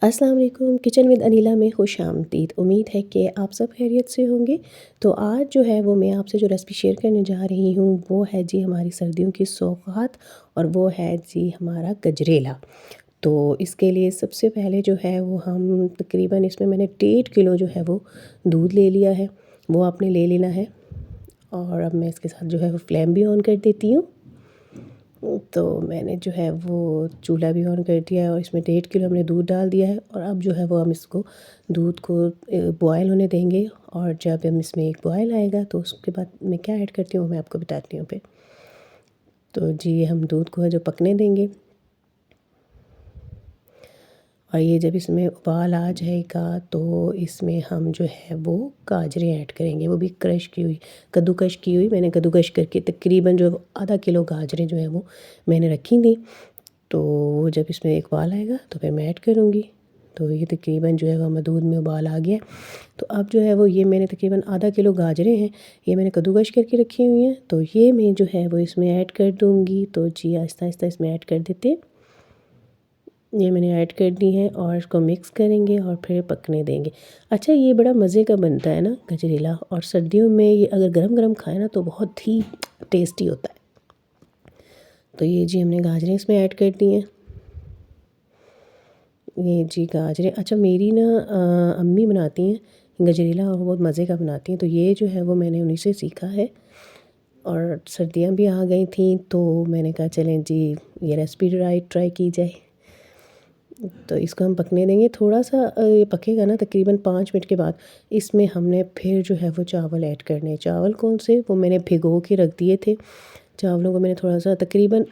अस्सलाम वालेकुम। Kitchen with Anila में खुश आमदीद। उम्मीद है कि आप सब खैरियत से होंगे। तो आज जो है वो मैं आपसे जो रेसिपी शेयर करने जा रही हूँ वो है जी हमारी सर्दियों की सौगात, और वो है जी हमारा गजरेला। तो इसके लिए सबसे पहले जो है वो हम तकरीबन इसमें मैंने 1.5 किलो जो है वो दूध ले लिया है, वो आपने ले लेना है। और अब मैं इसके साथ जो है वो फ्लेम भी ऑन कर देती हूँ। तो मैंने जो है वो चूल्हा भी ऑन कर दिया है और इसमें 1.5 किलो हमने दूध डाल दिया है। और अब जो है वो हम इसको दूध को बॉयल होने देंगे, और जब हम इसमें एक बॉयल आएगा तो उसके बाद मैं क्या ऐड करती हूँ मैं आपको बताती हूँ फिर। तो जी हम दूध को है जो पकने देंगे, और ये जब इसमें उबाल आ जाएगा तो इसमें हम जो है वो गाजरें ऐड करेंगे, वो भी क्रश की हुई, कद्दूकश की हुई। मैंने कद्दूकश करके तकरीबन जो आधा किलो गाजरें जो है वो मैंने रखी थी। तो वो जब इसमें एक उबाल आएगा तो फिर मैं ऐड करूँगी। तो ये तकरीबन जो है वो हमारे दूध में उबाल आ गया। तो अब जो है वो ये मैंने तकरीबन आधा किलो गाजरें हैं, ये मैंने कद्दूकश करके रखी हुई हैं, तो ये मैं जो है वो इसमें ऐड कर दूँगी। तो जी आहिस्ता आहिस्ता इसमें ऐड कर देते हैं। ये मैंने ऐड कर दी है और इसको मिक्स करेंगे और फिर पकने देंगे। अच्छा, ये बड़ा मज़े का बनता है ना गजरेला, और सर्दियों में ये अगर गरम गरम खाए ना तो बहुत ही टेस्टी होता है। तो ये जी हमने गाजरें इसमें ऐड कर दी हैं। ये जी गाजरें, अच्छा मेरी ना अम्मी बनाती हैं गजरेला और वो बहुत मज़े का बनाती हैं, तो ये जो है वो मैंने उन्हीं से सीखा है। और सर्दियाँ भी आ गई थी तो मैंने कहा चलें जी ये रेसिपी ट्राई की जाए। तो इसको हम पकने देंगे थोड़ा सा। ये पकेगा ना तकरीबन 5 मिनट के बाद इसमें हमने फिर जो है वो चावल ऐड करने हैं। चावल कौन से, वो मैंने भिगो के रख दिए थे। चावलों को मैंने थोड़ा सा तकरीबन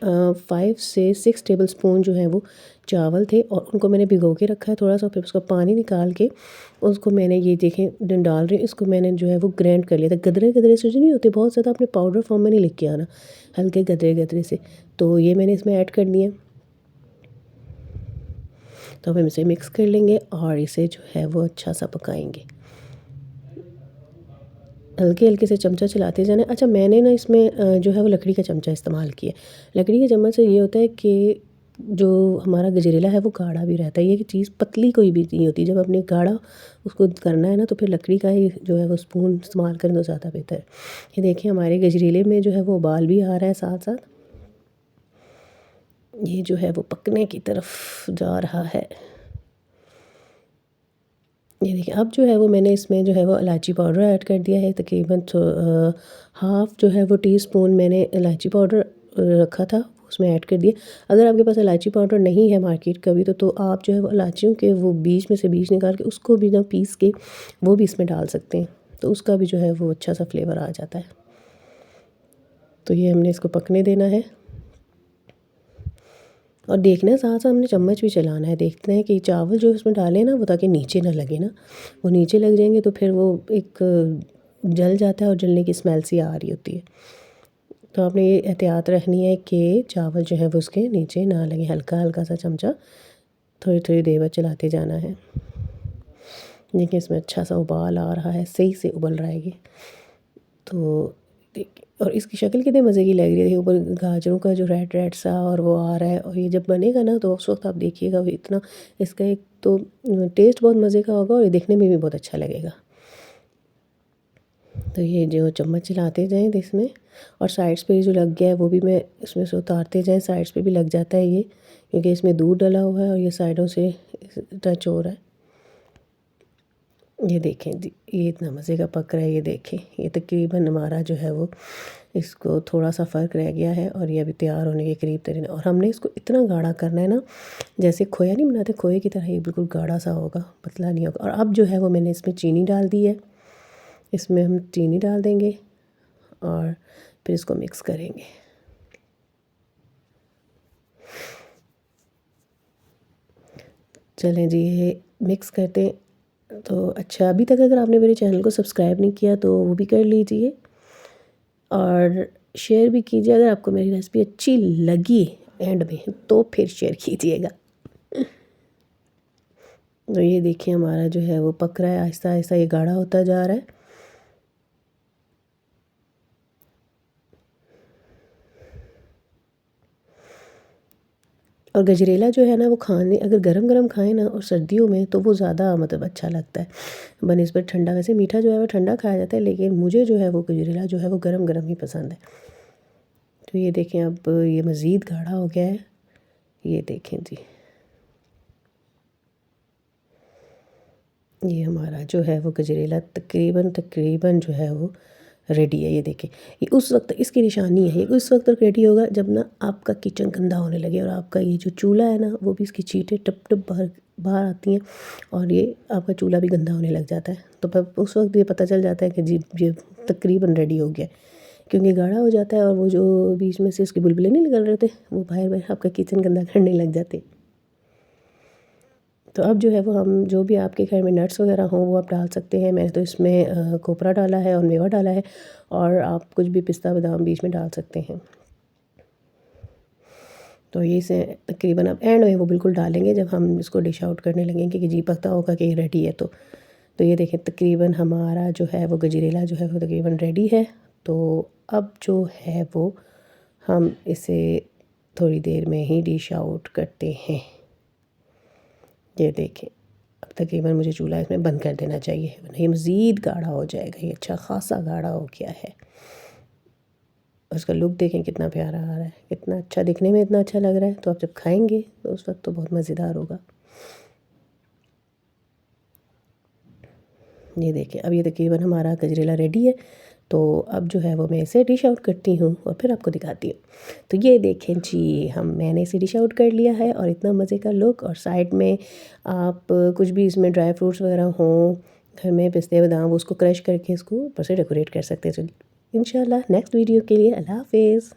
5 से 6 टेबल स्पून जो है वो चावल थे, और उनको मैंने भिगो के रखा है थोड़ा सा। फिर उसका पानी निकाल के उसको मैंने ये देखें डाल रही हूँ, इसको मैंने जो है वो ग्राइंड कर लिया था। गदरे गदरे से जो नहीं होते, बहुत ज़्यादा अपने पाउडर फॉर्म में नहीं लेके आना, हल्के गदरे गदरे से। तो ये मैंने इसमें ऐड कर दिए। तो अब हम इसे मिक्स कर लेंगे और इसे जो है वो अच्छा सा पकाएंगे, हल्के हल्के से चमचा चलाते जाना। अच्छा, मैंने ना इसमें जो है वो लकड़ी का चमचा इस्तेमाल किया। लकड़ी के चम्मच से ये होता है कि जो हमारा गजरेला है वो गाढ़ा भी रहता है। ये कि चीज़ पतली कोई भी नहीं होती। जब आपने गाढ़ा उसको करना है ना तो फिर लकड़ी का ही जो है वो स्पून इस्तेमाल करें तो ज़्यादा बेहतर है। ये देखिए हमारे गजरेले में जो है वो उबाल भी आ रहा है साथ साथ। ये जो है वो पकने की तरफ जा रहा है। ये देखिए अब जो है वो मैंने इसमें जो है वो इलायची पाउडर ऐड कर दिया है। तकरीबन हाफ़ जो है वो टीस्पून मैंने इलायची पाउडर रखा था, उसमें ऐड कर दिया। अगर आपके पास इलायची पाउडर नहीं है मार्केट का भी तो आप जो है वो इलायचियों के वो बीज में से बीज निकाल के उसको भी ना पीस के वो भी इसमें डाल सकते हैं, तो उसका भी जो है वो अच्छा सा फ्लेवर आ जाता है। तो ये हमने इसको पकने देना है और देखना है, साथ साथ हमने चम्मच भी चलाना है। देखते हैं कि चावल जो इसमें डालें ना वो ताकि नीचे ना लगे ना, वो नीचे लग जाएंगे तो फिर वो एक जल जाता है और जलने की स्मेल सी आ रही होती है। तो आपने ये एहतियात रखनी है कि चावल जो है वो उसके नीचे ना लगे। हल्का हल्का सा चमचा थोड़ी थोड़ी देर बाद चलाते जाना है। देखिए इसमें अच्छा सा उबाल आ रहा है, सही से उबल रहा है ये। तो देखिए, और इसकी शक्ल कितने मज़े की लग रही है। देखिए ऊपर गाजरों का जो रेड रेड सा और वो आ रहा है, और ये जब बनेगा ना तो उस वक्त आप देखिएगा वो इतना, इसका एक तो टेस्ट बहुत मज़े का होगा और ये देखने में भी बहुत अच्छा लगेगा। तो ये जो चम्मच चलाते जाएँ तो इसमें, और साइड्स पे जो लग गया है वो भी मैं इसमें से उतारते जाएँ। साइड्स पे भी लग जाता है ये, क्योंकि इसमें दूध डला हुआ है और ये साइडों से टच हो रहा है। ये देखें जी, ये इतना मज़े का पक रहा है। ये देखें ये तकरीबन हमारा जो है वो, इसको थोड़ा सा फ़र्क रह गया है और ये अभी तैयार होने के करीब तरीन। और हमने इसको इतना गाढ़ा करना है ना, जैसे खोया नहीं बनाते, खोए की तरह ये बिल्कुल गाढ़ा सा होगा, पतला नहीं होगा। और अब जो है वो मैंने इसमें चीनी डाल दी है, इसमें हम चीनी डाल देंगे और फिर इसको मिक्स करेंगे। चलें जी ये मिक्स करते हैं। तो अच्छा, अभी तक अगर आपने मेरे चैनल को सब्सक्राइब नहीं किया तो वो भी कर लीजिए और शेयर भी कीजिए। अगर आपको मेरी रेसिपी अच्छी लगी एंड में तो फिर शेयर कीजिएगा। तो ये देखिए हमारा जो है वो पक रहा है, आहिस्ता आहिस्ता ये गाढ़ा होता जा रहा है। और गजरेला जो है ना वो खाने अगर गरम गरम खाएं ना और सर्दियों में तो वो ज़्यादा मतलब अच्छा लगता है बनिस्बत ठंडा। वैसे मीठा जो है वो ठंडा खाया जाता है, लेकिन मुझे जो है वो गजरेला जो है वो गरम गरम ही पसंद है। तो ये देखें अब ये मज़ीद गाढ़ा हो गया है, ये देखें जी, ये हमारा जो है वो गजरेला तकरीबन तकरीबन जो है वो रेडी है। ये देखें, ये उस वक्त इसकी निशानी है, ये उस वक्त तक रेडी होगा जब ना आपका किचन गंदा होने लगे और आपका ये जो चूल्हा है ना वो भी इसकी चीटें टप टप बाहर बाहर आती हैं और ये आपका चूल्हा भी गंदा होने लग जाता है। तो उस वक्त ये पता चल जाता है कि जी ये तकरीबन रेडी हो गया, क्योंकि गाढ़ा हो जाता है और वो जो बीच में से इसके बुलबुले नहीं निकल रहे थे वो बाहर बाहर आपका किचन गंदा करने लग जाते। तो अब जो है वो हम जो भी आपके घर में नट्स वगैरह हों वो आप डाल सकते हैं। मैंने तो इसमें कोपरा डाला है और मेवा डाला है, और आप कुछ भी पिस्ता बादाम बीच में डाल सकते हैं। तो ये से तकरीबन अब एंड में वो बिल्कुल डालेंगे जब हम इसको डिश आउट करने लगेंगे कि जी पता होगा कि ये रेडी है। तो ये देखें तकरीबन हमारा जो है वो गजरेला जो है वो तकरीबन रेडी है। तो अब जो है वो हम इसे थोड़ी देर में ही डिश आउट करते हैं। ये देखें अब तकरीबन मुझे चूल्हा इसमें बंद कर देना चाहिए वरना ये मज़ीद गाढ़ा हो जाएगा। ये अच्छा ख़ासा गाढ़ा हो गया है। उसका लुक देखें कितना प्यारा आ रहा है, कितना अच्छा दिखने में इतना अच्छा लग रहा है। तो आप जब खाएंगे तो उस वक्त तो बहुत मज़ेदार होगा। ये देखिए अब ये तकरीबन हमारा गजरेला रेडी है। तो अब जो है वो मैं इसे डिश आउट करती हूँ और फिर आपको दिखाती हूँ। तो ये देखें जी मैंने इसे डिश आउट कर लिया है और इतना मज़े का लुक, और साइड में आप कुछ भी इसमें ड्राई फ्रूट्स वगैरह हों घर में, पिस्ते बादाम, वो उसको क्रश करके इसको ऊपर से डेकोरेट कर सकते हैं। तो इंशाल्लाह नेक्स्ट वीडियो के लिए अल्लाह हाफिज़।